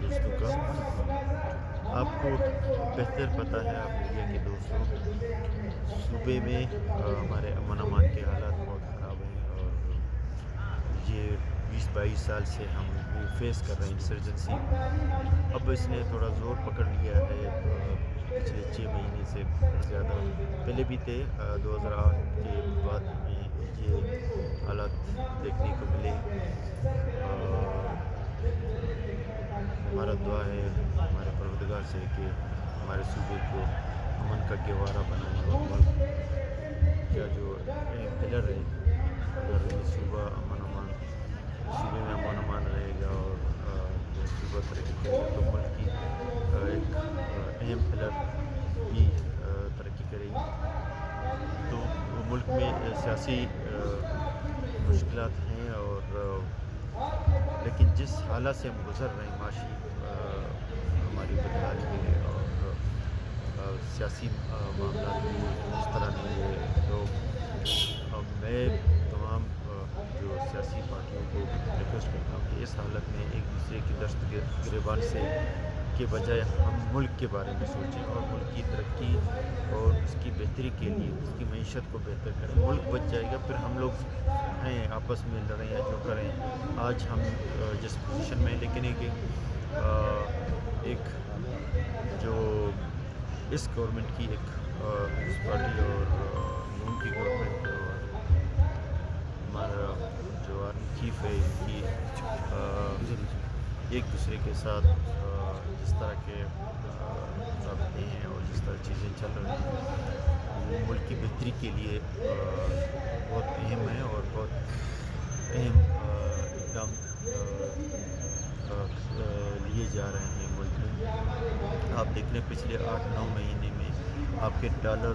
دوستوں کا آپ کو بہتر پتہ ہے، آپ میڈیا کے دوست ہو، صوبے میں ہمارے امن امان کے حالات بہت خراب ہیں، اور یہ 20-22 سال سے ہم فیس کر رہے ہیں انسرجنسی۔ اب اس نے تھوڑا زور پکڑ لیا ہے پچھلے 6 مہینے سے زیادہ، پہلے بھی تھے 2008 کے بعد ہمیں یہ حالات دیکھنے کو ملے۔ ہمارا دعا ہے ہمارے پروردگار سے کہ ہمارے صوبے کو امن کا گہوارہ بنائیں، اور ملک کا جو اہم پلر ہے، اگر یہ صوبہ صوبے میں امن امان رہے گا اور یہ صوبہ ترقی کرے گا تو ملک کی ایک اہم پلر بھی ترقی کرے گی۔ تو ملک میں سیاسی مشکلات ہیں، اور لیکن جس حالت سے ہم گزر رہے ہیں، معاشی ہماری بدحالی ہے، اور سیاسی معاملات بھی اس طرح نہیں ہے، تو میں تمام جو سیاسی پارٹیوں کو ریکویسٹ کرتا ہوں کہ اس حالت میں ایک دوسرے کی دست گریبان سے کے بجائے ہم ملک کے بارے میں سوچیں، اور ملک کی ترقی اور اس کی بہتری کے لیے اس کی معیشت کو بہتر کریں۔ ملک بچ جائے گا، پھر ہم لوگ ہیں آپس میں لڑیں یا جو کریں۔ آج ہم جس پوزیشن میں ہیں، لیکن ایک جو اس گورنمنٹ کی ایک پیپلز پارٹی اور نون کی گورنمنٹ، اور ہمارا جو آرمی چیف ہے، ان کی ایک دوسرے کے ساتھ جس طرح کے رابطے ہیں اور جس طرح چیزیں چل رہی ہیں، وہ ملک کی بہتری کے لیے بہت اہم ہے، اور بہت اہم اقدام لیے جا رہے ہیں ملک میں۔ آپ دیکھ لیں پچھلے 8-9 مہینے میں آپ کے ڈالر